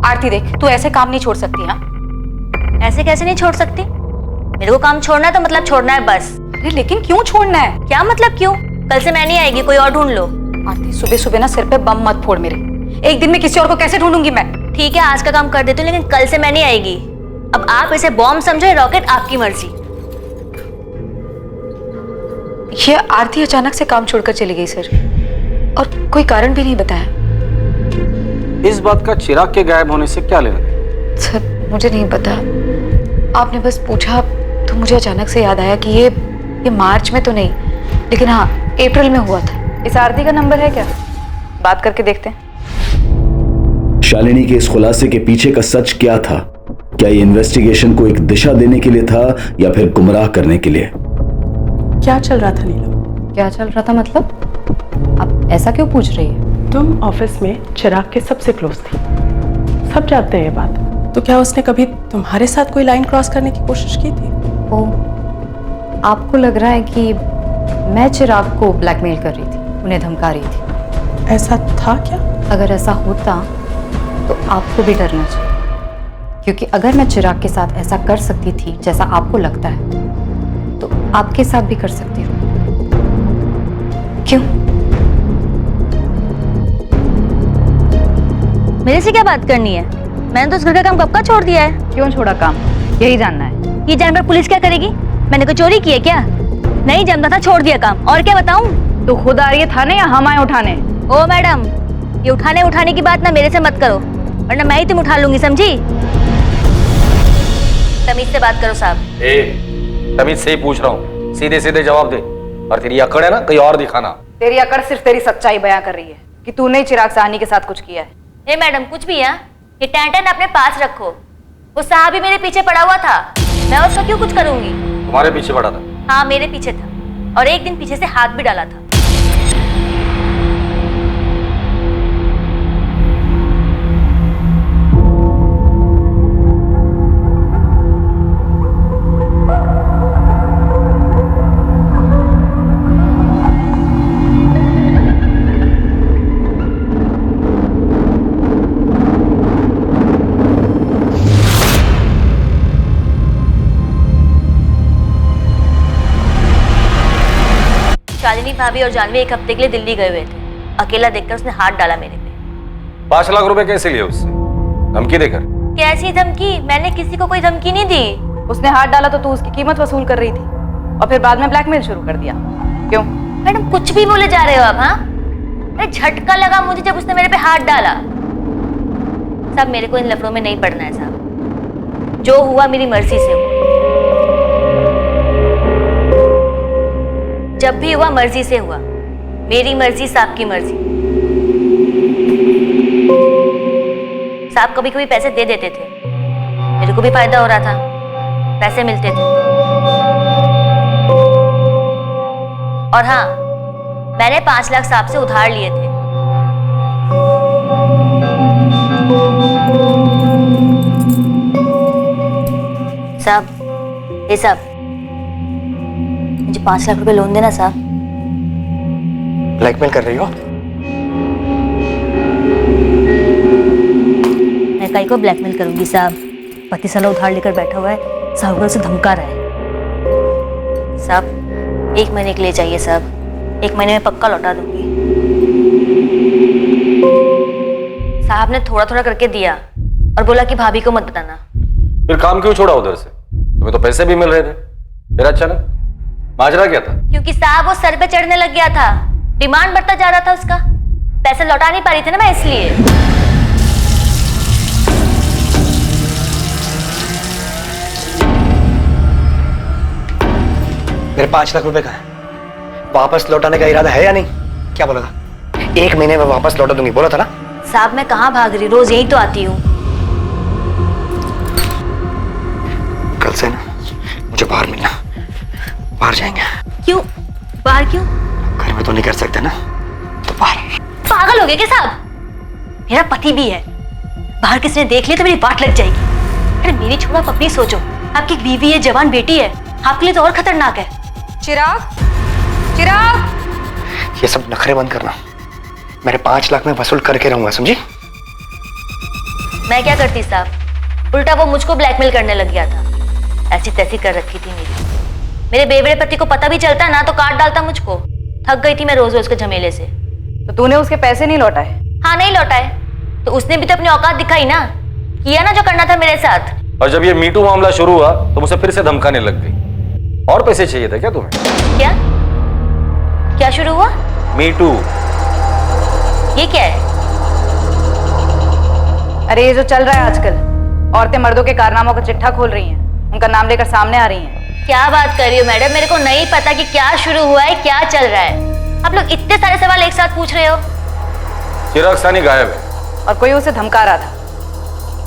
आरती देख, तू ऐसे काम नहीं छोड़ सकती। हाँ, ऐसे कैसे नहीं छोड़ सकती? मेरे को काम छोड़ना है तो मतलब छोड़ना है बस। अरे लेकिन क्यों छोड़ना है? क्या मतलब क्यों? कल से मैं नहीं आएगी, कोई और ढूंढ लो। आरती, सुबह सुबह ना सिर पे बम मत फोड़ मेरे। एक दिन में किसी और को कैसे ढूंढूंगी मैं? ठीक है, आज का काम कर देती हूँ, लेकिन कल से मैं नहीं आएगी। अब आप इसे बॉम्ब समझो या रॉकेट, आपकी मर्जी। ये आरती अचानक से काम छोड़कर चली गई सर, और कोई कारण भी नहीं बताया। इस बात का चिराग के गायब होने से क्या लेना? सर मुझे नहीं पता, आपने बस पूछा तो मुझे अचानक से याद आया कि ये मार्च में तो नहीं, लेकिन हाँ अप्रैल में हुआ था। इस आरती का नंबर है क्या? बात करके देखते हैं। शालिनी के इस खुलासे के पीछे का सच क्या था? क्या ये इन्वेस्टिगेशन को एक दिशा देने के लिए था या फिर गुमराह करने के लिए? क्या चल रहा था नीलम? क्या चल रहा था मतलब? आप ऐसा क्यों पूछ रही है? तुम ऑफिस में चिराग के सबसे क्लोज थी, सब जानते हैं ये बात। तो क्या उसने कभी तुम्हारे साथ कोई लाइन क्रॉस करने की कोशिश की थी? ओह, आपको लग रहा है कि मैं चिराग को ब्लैकमेल कर रही थी, उन्हें धमका रही थी? ऐसा था क्या? अगर ऐसा होता तो आपको भी डरना चाहिए, क्योंकि अगर मैं चिराग के साथ ऐसा कर सकती थी जैसा आपको लगता है, तो आपके साथ भी कर सकती हूँ। क्यों? मेरे से क्या बात करनी है? मैंने तो उस घर का काम कब का छोड़ दिया है। क्यों छोड़ा काम, यही जानना है। ये जानने पर पुलिस क्या करेगी? मैंने कोई चोरी की है क्या? नहीं जमता था, छोड़ दिया काम। और क्या बताऊं? तो खुद आ रही है थाने या हम आए उठाने? ओ मैडम, ये उठाने की बात ना मेरे से मत करो, वरना मैं ही तुम उठा लूंगी, समझी? तमीज से बात करो साहब। तमीज से ही पूछ रहा हूँ, सीधे सीधे जवाब दे। और तेरी अकड़ है ना, कहीं और दिखाना। तेरी अकड़ सिर्फ तेरी सच्चाई बयां कर रही है कि तूने चिराग साहनी के साथ कुछ किया है। ए मैडम, कुछ भी है? ये टैंटन अपने पास रखो। वो साहब भी मेरे पीछे पड़ा हुआ था, मैं उसका क्यों कुछ करूंगी? तुम्हारे पीछे पड़ा था? हाँ मेरे पीछे था, और एक दिन पीछे से हाथ भी डाला था। शालिनी भाभी और जानवी एक हफ्ते के लिए दिल्ली गए हुए थे। अकेला देखकर उसने हाथ डाला मेरे पे। 5 लाख रुपए कैसे लिए उससे? धमकी देकर? कैसी धमकी? मैंने किसी को कोई धमकी नहीं दी। उसने हाथ डाला तो तू उसकी कीमत वसूल कर रही थी, और फिर बाद में ब्लैकमेल शुरू कर दिया। क्यों? मैडम कुछ भी बोले जा रहे हो आप? हाँ, अरे झटका लगा मुझे जब उसने मेरे पे हाथ डाला। साहब मेरे को इन लफड़ों में नहीं पड़ना है साहब, जो हुआ मेरी मर्जी से हुआ। जब भी हुआ मर्जी से हुआ, मेरी मर्जी साहब की मर्जी। साहब कभी कभी पैसे दे देते थे, मेरे को भी फायदा हो रहा था, पैसे मिलते थे। और हाँ, मैंने 5 लाख साहब से उधार लिए थे। साहब, ये साहब मुझे 5 लाख रुपए लोन देना साहब। ब्लैकमेल कर रही हो? मैं काई को ब्लैकमेल करूंगी साहब? पति साला उधार लेकर बैठा हुआ है, साहूकार से धमका रहा है। साहब 1 महीने के लिए चाहिए साहब, 1 महीने में पक्का लौटा दूंगी। साहब ने थोड़ा थोड़ा करके दिया और बोला कि भाभी को मत बताना। फिर काम क्यों छोड़ा उधर से? तुम्हें तो पैसे भी मिल रहे थे, फिर अचानक माजरा क्या था? क्योंकि साहब वो सर पे चढ़ने लग गया था, डिमांड बढ़ता जा रहा था उसका, पैसे लौटा नहीं पा रही थी ना मैं, इसलिए। मेरे 5 लाख रुपए का है, वापस लौटाने का इरादा है या नहीं? क्या बोला था? 1 महीने में वापस लौटा दूंगी बोला था ना? साहब मैं कहाँ भाग रही, रोज यही तो आती हूँ। कल से ना मुझे बाहर मिलना, बाहर जाएंगे। क्यों बाहर? क्यों? घर में तो नहीं कर सकते ना, तो बाहर। पागल हो गए क्या साहब? मेरा पति भी है, बाहर किसी ने देख लिया तो मेरी बात लग जाएगी। अरे मेरी छोड़ो, आप अपनी सोचो, आपकी बीवी है, जवान बेटी है, आपके लिए तो और खतरनाक है। चिराग, चिराग, ये सब नखरे बंद करना, मेरे 5 लाख में वसूल करके रहूंगा, समझी? मैं क्या करती साहब, उल्टा वो मुझको ब्लैकमेल करने लग गया था। ऐसी तैसी कर रखी थी मेरे बेवड़े पति को पता भी चलता ना तो काट डालता मुझको। थक गई थी मैं रोज रोज के झमेले से। तो तूने उसके पैसे नहीं लौटाए? हाँ नहीं लौटाए, तो उसने भी तो अपनी औकात दिखाई ना, किया ना जो करना था मेरे साथ। और जब ये मीटू मामला शुरू हुआ तो मुझसे फिर से धमकाने लग गई। और पैसे चाहिए थे क्या तुम्हें? क्या क्या शुरू हुआ? मीटू। ये क्या है? अरे ये जो चल रहा है आजकल, औरतें मर्दों के कारनामों का चिट्ठा खोल रही हैं, उनका नाम लेकर सामने आ रही हैं। क्या बात कर रही हो मैडम? मेरे को नहीं पता कि क्या शुरू हुआ है, क्या चल रहा है। आप लोग इतने सारे सवाल एक साथ पूछ रहे हो। चिराग सानी गायब है और कोई उसे धमका रहा था।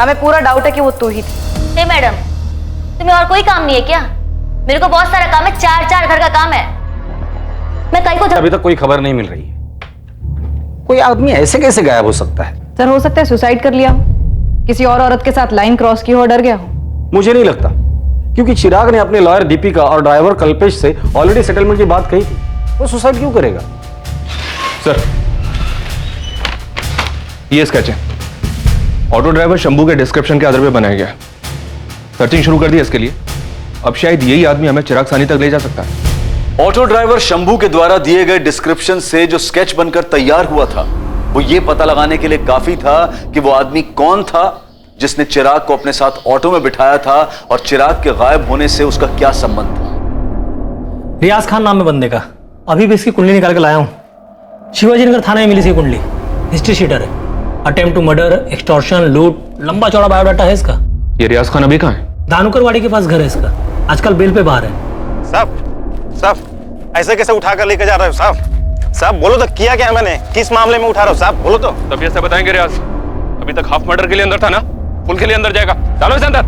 हमें पूरा डाउट है कि वो तू ही थी। हे मैडम, तुम्हें और कोई काम नहीं है क्या? मेरे को बहुत सारा काम है, 4 घर का काम है। मैं कहीं को अभी तक कोई खबर नहीं मिल रही है। कोई आदमी ऐसे कैसे गायब हो सकता है? सर हो सकता है सुसाइड कर लिया हो, किसी और औरत के साथ लाइन क्रॉस की हो, डर गया हो। मुझे नहीं लगता, क्योंकि चिराग ने अपने लॉयर दीपिका और ड्राइवर कल्पेश से ऑलरेडी सेटलमेंट की बात कही थी। वो सुसाइड क्यों करेगा? सर, ये स्केच है, ऑटो ड्राइवर शंभू के डिस्क्रिप्शन के आधार पर बनाया गया। सर्चिंग शुरू कर दी इसके लिए। अब शायद यही आदमी हमें चिराग सानी तक ले जा सकता है। ऑटो ड्राइवर शंभू के द्वारा दिए गए डिस्क्रिप्शन से जो स्केच बनकर तैयार हुआ था, वो ये पता लगाने के लिए काफी था कि वो आदमी कौन था जिसने चिराग को अपने साथ ऑटो में बिठाया था और चिराग के गायब होने से उसका क्या संबंध था। रियाज खान नाम है बंदे का। अभी भी इसकी कुंडली निकाल के लाया हूं। शिवाजी नगर थाने में मिली इसकी कुंडली। हिस्ट्री शीटर है, अटेम्प्ट टू मर्डर, एक्सटॉर्शन, लूट, लंबा चौड़ा बायोडाटा है इसका। ये रियाज खान अभी कहाँ है? धानुकरवाड़ी के पास घर है इसका, आजकल बेल पे बाहर है। साहब ऐसे कैसे उठा कर लेकर जा रहे हो साहब? साहब बोलो तो किया क्या है मैंने? किस मामले में उठा रहा हूँ साहब? बोलो तो। तब ये सब बताएंगे रियाज। अभी तक हाफ मर्डर के लिए अंदर था ना, फुल के लिए अंदर जाएगा। चलो इसे अंदर।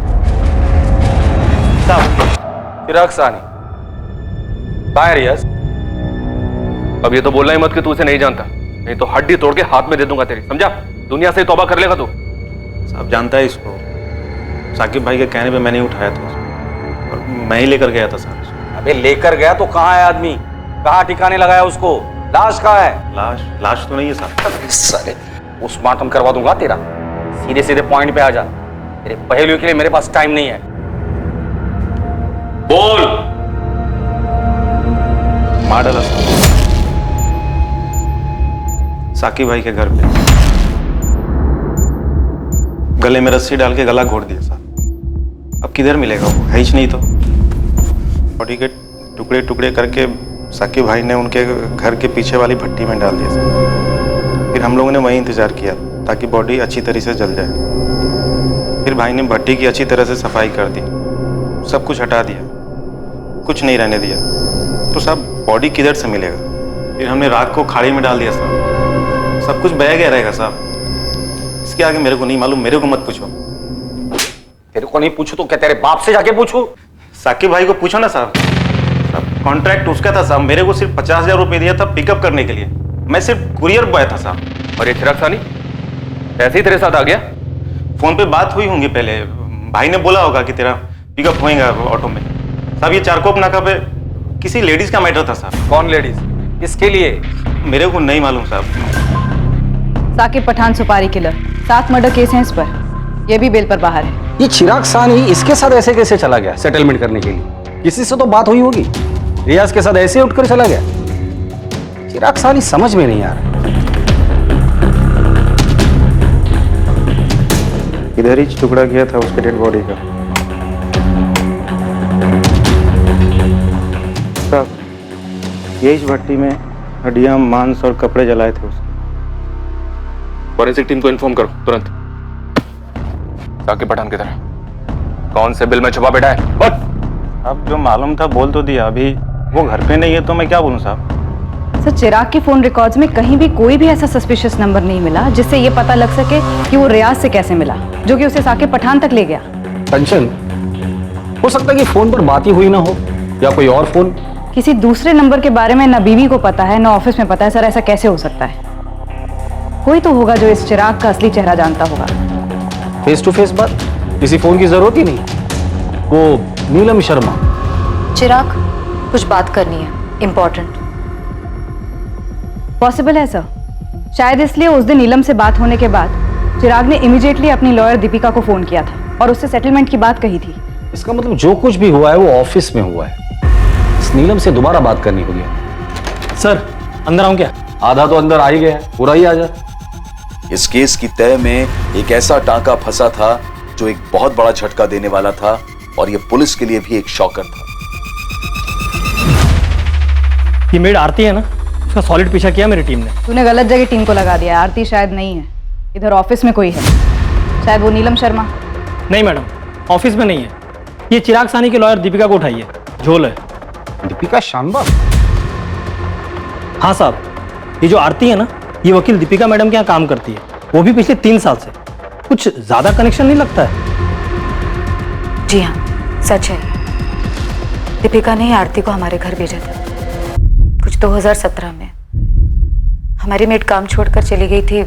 साहब, चिराग सानी कहाँ है रियाज? अब ये तो बोलना ही मत कि तू उसे नहीं जानता, नहीं तो हड्डी तोड़ के हाथ में दे दूंगा तेरी, समझा? दुनिया से तौबा कर लेगा तू। साहब जानता है इसको, साकिब भाई के कहने पे मैंने उठाया था और मैं ही लेकर गया था सर। अबे लेकर गया तो कहाँ है आदमी? कहाँ ठिकाने लगाया उसको? लाश कहाँ है? लाश तो नहीं है साहब। साले पोस्टमार्टम करवा दूंगा तेरा। सीधे सीधे पॉइंट पे आ जा। तेरे पहेलियों के लिए मेरे पास टाइम नहीं है। बोल। मार डाला साकिब भाई के घर पे, गले में रस्सी डाल के गला घोट दिया साहब। अब किधर मिलेगा वो? है ही नहीं तो। बॉडी के टुकड़े टुकड़े करके साकिब भाई ने उनके घर के पीछे वाली भट्टी में डाल दिया साहब। फिर हम लोगों ने वहीं इंतजार किया ताकि बॉडी अच्छी तरह से जल जाए। फिर भाई ने भट्टी की अच्छी तरह से सफाई कर दी, सब कुछ हटा दिया, कुछ नहीं रहने दिया। तो साहब बॉडी किधर से मिलेगा? फिर हमने राख को खाड़ी में डाल दिया साहब। सब कुछ बह गया रहेगा साहब। इसके आगे मेरे को नहीं मालूम, मेरे को मत पूछो। तेरे को नहीं पूछू तो क्या तेरे बाप से जाके पूछू? साकिब भाई को पूछो ना साहब। कॉन्ट्रैक्ट उसका था साहब, मेरे को सिर्फ 50,000 रुपए दिया था पिकअप करने के लिए। मैं सिर्फ कुरियर बॉय था साहब। और ये चिराग सानी ऐसे ही तेरे साथ आ गया? फोन पे बात हुई होंगी पहले, भाई ने बोला होगा कि तेरा पिकअप होएगा ऑटो में। साहब ये चारकोप नाका पे किसी लेडीज का मैटर था साहब। कौन लेडीज? किसके लिए? मेरे को नहीं मालूम साहब। साकिब पठान सुपारी किलर, 7 मर्डर केस हैं इस पर। ये भी बेल पर बाहर है। ये चिराग सानी इसके साथ ऐसे कैसे चला गया सेटलमेंट करने के लिए? किसी से तो बात हुई होगी। रियाज के साथ ऐसे उठकर चला गया। चिराग सानी समझ में नहीं आ रहा। इधर ही टुकड़ा किया था उसके डेड बॉडी का साहब। यही भट्टी में हड्डियां, मांस और कपड़े जलाए थे उसके। फॉरेंसिक टीम को इन्फॉर्म करो तुरंत। साकिब पठान की तरह कौन से बिल में छुपा बैठा है? अब जो मालूम था बोल तो दिया। अभी वो घर पे नहीं है तो मैं क्या बोलूं साहब? सर चिराग के फोन रिकॉर्ड्स में कहीं भी कोई भी ऐसा सस्पिशियस नंबर नहीं मिला जिससे ये पता लग सके कि वो रियाज से कैसे मिला, जो कि उसे साकिब पठान तक ले गया। कंचन, हो सकता है कि फोन पर बात ही हुई ना हो, या कोई और फोन। किसी दूसरे नंबर के बारे में ना बीवी को पता है ना ऑफिस में पता है। सर ऐसा कैसे हो सकता है? कोई तो होगा जो इस चिराग का असली चेहरा जानता होगा। फेस टू फेस बात, किसी फोन की जरूरत ही नहीं। वो नीलम शर्मा। चिराग, कुछ बात करनी है, इम्पोर्टेंट। पॉसिबल है सर। शायद इसलिए उस दिन नीलम से बात होने के बाद चिराग ने इमीडिएटली अपनी लॉयर दीपिका को फोन किया था और उससे सेटलमेंट की बात कही थी। इसका मतलब जो कुछ भी हुआ है वो ऑफिस में हुआ है। इस नीलम से दोबारा बात करनी होगी। सर अंदर आऊं क्या? आधा तो अंदर आ ही गया, पूरा ही आ जा। इस केस की तह में एक ऐसा टांका फंसा था जो एक बहुत बड़ा झटका देने वाला था और ये पुलिस के लिए भी एक शॉकर था। ये मेड आरती है ना, उसका सॉलिड पीछा किया मेरी टीम ने। तूने गलत जगह टीम को लगा दिया। आरती शायद नहीं है, इधर ऑफिस में कोई है, शायद वो नीलम शर्मा। नहीं मैडम, ऑफिस में नहीं है। ये चिराग सानी के लॉयर दीपिका को उठाइए, झोल है। दीपिका शानबाग? हाँ साहब, ये जो आरती है ना, ये वकील दीपिका मैडम के यहाँ काम करती है, वो भी पिछले 3 साल से। कुछ ज्यादा कनेक्शन नहीं लगता है? जी हाँ, सच है। दीपिका ने आरती को हमारे घर भेजा था कुछ 2017 में। हमारी मेड काम छोड़कर चली गई थी,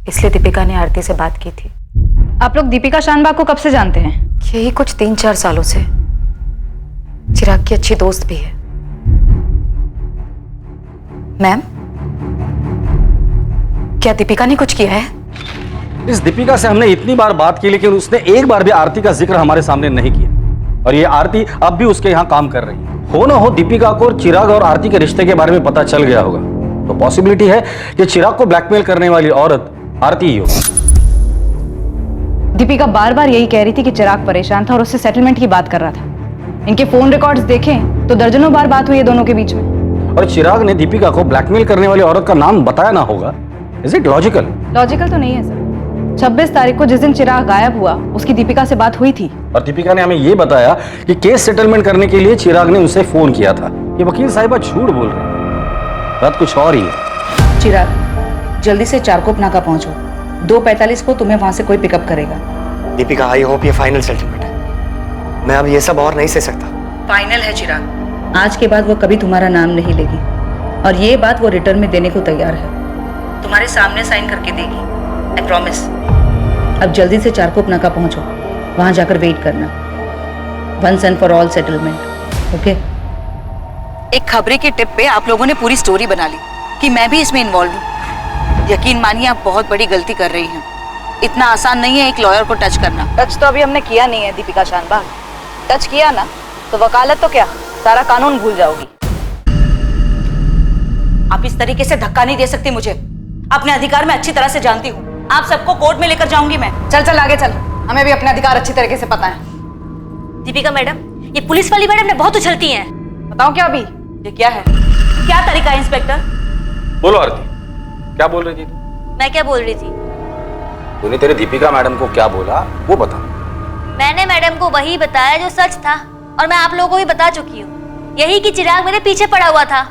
इसलिए दीपिका ने आरती से बात की थी। आप लोग दीपिका शानबाग को कब से जानते हैं? यही कुछ 3-4 सालों से। चिराग की अच्छी दोस्त भी है। मैम, क्या दीपिका ने कुछ किया है? इस दीपिका से हमने इतनी बार बात की, लेकिन उसने एक बार भी आरती का जिक्र हमारे सामने नहीं किया। और ये आरती अब भी उसके यहाँ काम कर रही है। हो ना हो दीपिका को चिराग और आरती के रिश्ते के बारे में पता चल गया होगा, तो पॉसिबिलिटी है कि चिराग को ब्लैकमेल करने वाली औरत आरती ही हो। दीपिका बार बार यही कह रही थी कि चिराग परेशान था और उससे सेटलमेंट की बात कर रहा था। इनके फोन रिकॉर्ड्स देखें तो दर्जनों बार बात हुई है दोनों के बीच में। और चिराग ने दीपिका को ब्लैकमेल करने वाली औरत का नाम बताया ना होगा। Is it logical? लॉजिकल तो नहीं है सर। 26 तारीख को जिस दिन चिराग गायब हुआ, उसकी दीपिका से बात हुई थी। और दीपिका ने हमें यह बताया कि केस सेटलमेंट करने के लिए चिराग ने उसे फोन किया था। ये वकील साहिबा झूठ बोल रहे हैं, बात कुछ और ही है। चिराग, जल्दी से चारकोप नाका पहुंचो। 2:45 को तुम्हें वहां से कोई पिकअप करेगा। दीपिका, आई होप ये फाइनल सेटलमेंट है। मैं अब ये सब और नहीं सह सकता। फाइनल है चिराग। आज के बाद वो कभी तुम्हारा नाम नहीं लेगी, और ये बात वो रिटर्न में देने को तैयार है। तुम्हारे सामने साइन करके देगी, आई प्रॉमिस। अब जल्दी से चारकोप नाका पहुंचो, वहां जाकर वेट करना। Once and for all settlement, okay? एक खबरी की टिप पे आप लोगों ने पूरी स्टोरी बना ली कि मैं भी इसमें इन्वॉल्व हूँ। यकीन मानिए, आप बहुत बड़ी गलती कर रही हैं। इतना आसान नहीं है एक लॉयर को टच करना। टच तो अभी हमने किया नहीं है दीपिका शानबाग। टच किया ना तो वकालत तो क्या, सारा कानून भूल जाओगी। आप इस तरीके से धक्का नहीं दे सकती मुझे। अपने अधिकार में अच्छी तरह से जानती हूँ। आप सबको कोर्ट में लेकर जाऊंगी मैं। चल चल आगे चल, हमें भी अपने अधिकार अच्छी तरीके से पता है। दीपिका मैडम, ये पुलिस वाली मैडम ने बहुत उछलती हैं। बताओ क्या अभी? ये क्या है? क्या तरीका है इंस्पेक्टर? बोलो आरती, क्या बोल रही थी तू? मैं क्या बोल रही थी? तूने तेरे दीपिका मैडम को क्या बोला वो बता। मैंने मैडम को वही बताया जो सच था, और मैं आप लोगों को भी बता चुकी हूँ। यही कि चिराग मेरे पीछे पड़ा हुआ था।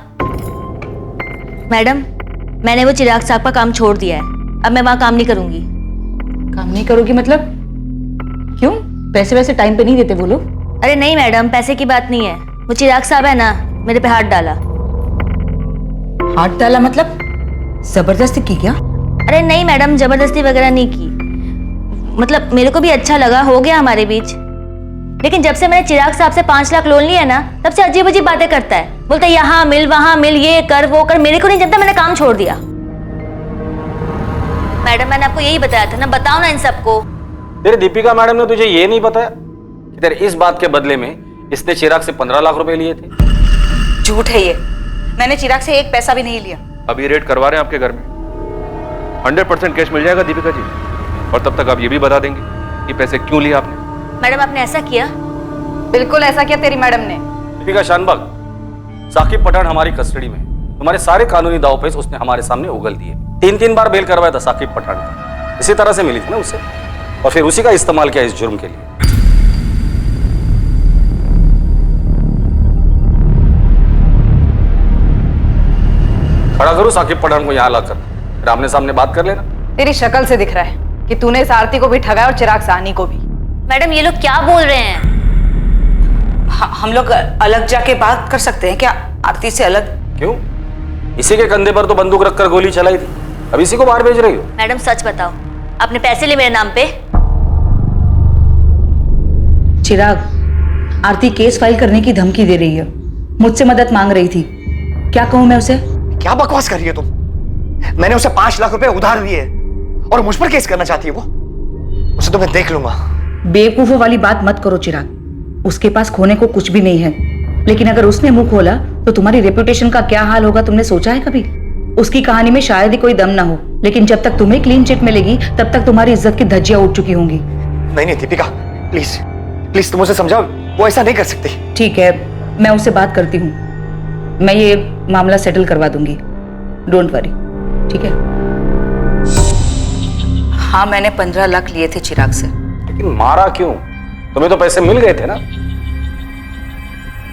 मैडम, मैंने वो चिराग साहब का काम छोड़ दिया है। अब मैं वहां काम नहीं करूंगी। काम नहीं करोगी मतलब? क्यों? पैसे वैसे टाइम पे नहीं देते वो लोग? अरे नहीं मैडम, पैसे की बात नहीं है। वो चिराग साहब है ना, मेरे पे हाथ डाला। हाथ डाला मतलब जबरदस्ती की क्या? अरे नहीं मैडम, जबरदस्ती वगैरह नहीं की। मतलब मेरे को भी अच्छा लगा, हो गया हमारे बीच। लेकिन जब से मैंने चिराग साहब से 5 लाख लोन लिया ना, तब से अजीब अजीब बातें करता है। बोलता है यहाँ मिल, वहां मिल, ये कर वो कर। मेरे को नहीं जानता, मैंने काम छोड़ दिया। मैडम, मैंने आपको यही बताया था ना, बताओ ना इन सबको। तेरे दीपिका मैडम ने तुझे ये नहीं बताया कि तेरे इस बात के बदले में इसने चिराग से 15 लाख रुपए लिए थे? झूठ है ये। मैंने चिराग से 1 पैसा भी नहीं लिया। अभी रेड करवा रहे हैं आपके घर में। 100% कैश मिल जाएगा दीपिका जी, और तब तक आप ये भी बता देंगे कि पैसे क्यों लिए आपने। मैडम, आपने ऐसा किया? बिल्कुल ऐसा किया तेरी मैडम ने। दीपिका शानबाग, साकिब पठान हमारी कस्टडी में। तुम्हारे सारे कानूनी दांवपेच उसने हमारे सामने उगल दिए। 3 बार बेल करवाया था साकिब पठान का। इसी तरह से मिली थी ना उससे, और फिर उसी का इस्तेमाल किया इस जुर्म के लिए। खड़ा करो साकिब पठान को यहाँ लाकर, फिर आमने सामने बात कर लेना। तेरी शक्ल से दिख रहा है कि तूने इस आरती को भी ठगाया और चिराग साहनी को भी। मैडम, ये लोग क्या बोल रहे हैं? हम लोग अलग जाके बात कर सकते हैं क्या, आरती से अलग? क्यों? इसी के कंधे पर तो बंदूक रखकर गोली चलाई थी, अब इसी को बाहर भेज रही हो? मैडम सच बताओ, आपने पैसे लिए मेरे नाम पे? चिराग, आरती केस फाइल करने की धमकी दे रही है, मुझसे मदद मांग रही थी। क्या कहूं मैं उसे? क्या बकवास कर रही है तुम? मैंने उसे 5 लाख रुपए उधार दिए और मुझ पर केस करना चाहती है वो। उसे तो मैं देख लूंगा। बेवकूफों वाली बात मत करो चिराग, उसके पास खोने को कुछ भी नहीं है। लेकिन अगर उसने मुंह खोला तो तुम्हारी रेपुटेशन का क्या हाल होगा, तुमने सोचा है कभी? उसकी कहानी में शायद ही कोई दम ना हो, लेकिन जब तक तुम्हें क्लीन चिट मिलेगी तब तक तुम्हारी इज्जत की धज्जियां उठ चुकी होंगी। नहीं नहीं दीपिका, प्लीज प्लीज तुम उसे समझाओ, वो ऐसा नहीं कर सकती। ठीक है, मैं उससे बात करती हूँ, मैं ये मामला सेटल करवा दूंगी, डोंट वरी, ठीक है। हाँ, मैंने 15 लाख लिए थे चिराग से। लेकिन मारा क्यों? तुम्हें तो पैसे मिल गए थे ना।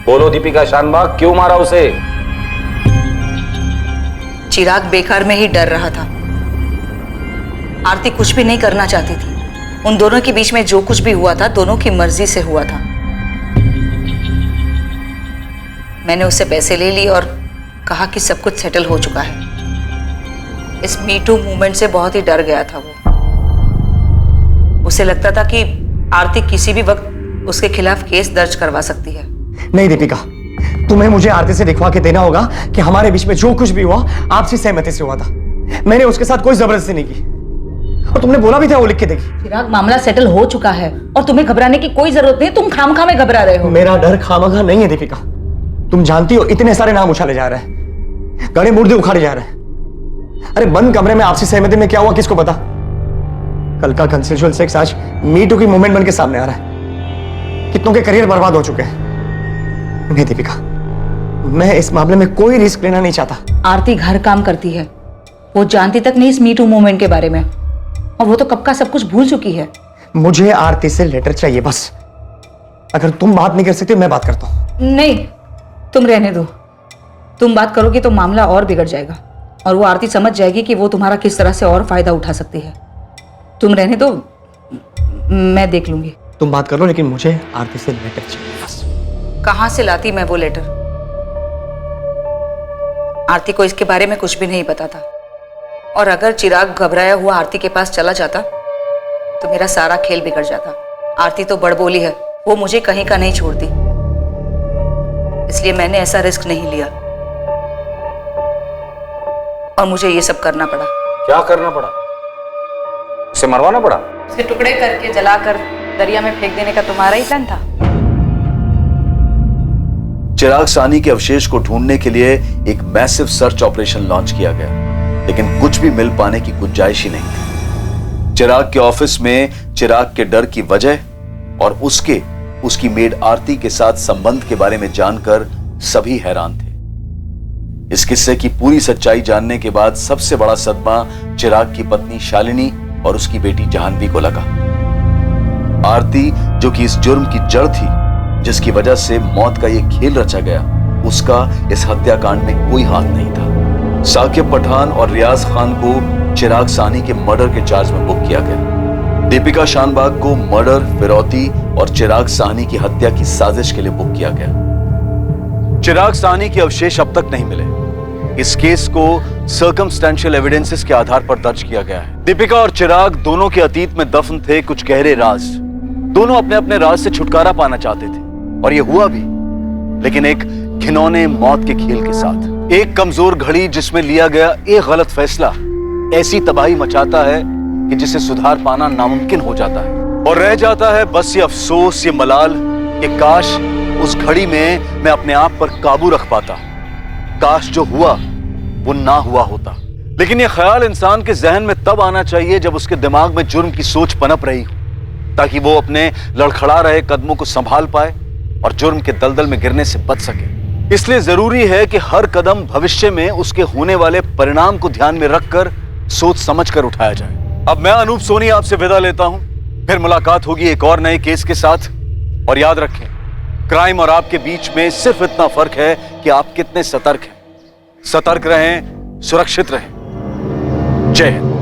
बोलो दीपिका शानबाग, क्यों मारा उसे? चिराग बेकार में ही डर रहा था। आरती कुछ भी नहीं करना चाहती थी। उन दोनों के बीच में जो कुछ भी हुआ था, दोनों की मर्जी से हुआ था। मैंने उससे पैसे ले लिए और कहा कि सब कुछ सेटल हो चुका है। इस मी टू मूवमेंट से बहुत ही डर गया था वो। उसे लगता था कि आरती किसी भी वक्त उसके खिलाफ केस दर्ज करवा सकती है। नहीं दीपिका, तुम्हें मुझे आरती से दिखवा के देना होगा कि हमारे बीच में जो कुछ भी हुआ आपसी सहमति से हुआ था। मैंने उसके साथ कोई जबरदस्ती नहीं की, और तुमने बोला भी था वो लिख के देगी। चिराग, मामला सेटल हो चुका है और तुम्हें घबराने की कोई जरूरत नहीं। तुम खामखा में घबरा रहे हो। मेरा डर खामखा नहीं है दीपिका, तुम जानती हो इतने सारे नाम उछाले जा रहे हैं, गड़े मुर्दे उखाड़े जा रहे हैं। अरे बंद कमरे में आपसी सहमति में क्या हुआ किसको पता? कल का कंसेंशुअल सेक्स आज मी टू की मूवमेंट बन के सामने आ रहा है। कितनों के करियर बर्बाद हो चुके हैं। नहीं दीपिका, मैं इस मामले में कोई रिस्क लेना नहीं चाहता। आरती घर काम करती है, वो जानती तक नहीं इस मी टू मूवमेंट के बारे में, और वो तो कब का सब कुछ भूल चुकी है। मुझे आरती से लेटर चाहिए बस। अगर तुम बात नहीं कर सकते मैं बात करता हूं। नहीं, तुम रहने दो। तुम बात करोगे तो मामला और बिगड़ जाएगा और वो आरती समझ जाएगी कि वो तुम्हारा किस तरह से और फायदा उठा सकती है। तुम रहने दो, मैं देख लूंगी। तुम बात कर लो, लेकिन मुझे आरती से लेटर चाहिए बस। कहां से लाती मैं वो लेटर? आरती को इसके बारे में कुछ भी नहीं पता था, और अगर चिराग घबराया हुआ आरती के पास चला जाता तो मेरा सारा खेल बिगड़ जाता। आरती तो बड़बोली है, वो मुझे कहीं का नहीं छोड़ती, इसलिए मैंने ऐसा रिस्क नहीं लिया और मुझे ये सब करना पड़ा। क्या करना पड़ा? उसे मरवाना पड़ा? उसके टुकड़े करके जलाकर दरिया में फेंक देने का तुम्हारा ही प्लान था? चिराग सानी के अवशेष को ढूंढने के लिए एक मैसिव सर्च ऑपरेशन लॉन्च किया गया, लेकिन कुछ भी मिल पाने की गुंजाइश ही नहीं थी। चिराग के ऑफिस में चिराग के डर की वजह और उसकी मेड आरती के साथ संबंध के बारे में जानकर सभी हैरान थे। इस किस्से की पूरी सच्चाई जानने के बाद सबसे बड़ा सदमा चिराग की पत्नी शालिनी और उसकी बेटी जाह्नवी को लगा। आरती, जो कि इस जुर्म की जड़ थी जिसकी वजह से मौत का यह खेल रचा गया, उसका इस हत्याकांड में कोई हाथ नहीं था। साकिब पठान और रियाज खान को चिराग सानी के मर्डर के चार्ज में बुक किया गया। दीपिका शानबाग को मर्डर, फिरौती और चिराग सानी की हत्या की साजिश के लिए बुक किया गया। चिराग सानी के अवशेष अब तक नहीं मिले। इस केस को सर्कमस्टेंशियल एविडेंसेस के आधार पर दर्ज किया गया है। दीपिका और चिराग दोनों के अतीत में दफन थे कुछ गहरे राज। दोनों अपने अपने राज से छुटकारा पाना चाहते थे, और ये हुआ भी, लेकिन एक घिनौने मौत के खेल के साथ। एक कमजोर घड़ी जिसमें लिया गया एक गलत फैसला ऐसी तबाही मचाता है कि जिसे सुधार पाना नामुमकिन हो जाता है, और रह जाता है बस ये अफसोस, ये मलाल कि काश उस घड़ी में मैं अपने आप पर काबू रख पाता। काश जो हुआ वो ना हुआ होता। लेकिन ये ख्याल इंसान के जहन में तब आना चाहिए जब उसके दिमाग में जुर्म की सोच पनप रही हो, ताकि वो अपने लड़खड़ा रहे कदमों को संभाल पाए और जुर्म के दलदल में गिरने से बच सके। इसलिए जरूरी है कि हर कदम भविष्य में उसके होने वाले परिणाम को ध्यान में रखकर सोच समझकर उठाया जाए। अब मैं अनूप सोनी आपसे विदा लेता हूं, फिर मुलाकात होगी एक और नए केस के साथ। और याद रखें, क्राइम और आपके बीच में सिर्फ इतना फर्क है कि आप कितने सतर्क हैं। सतर्क रहें, सुरक्षित रहें। जय हिंद।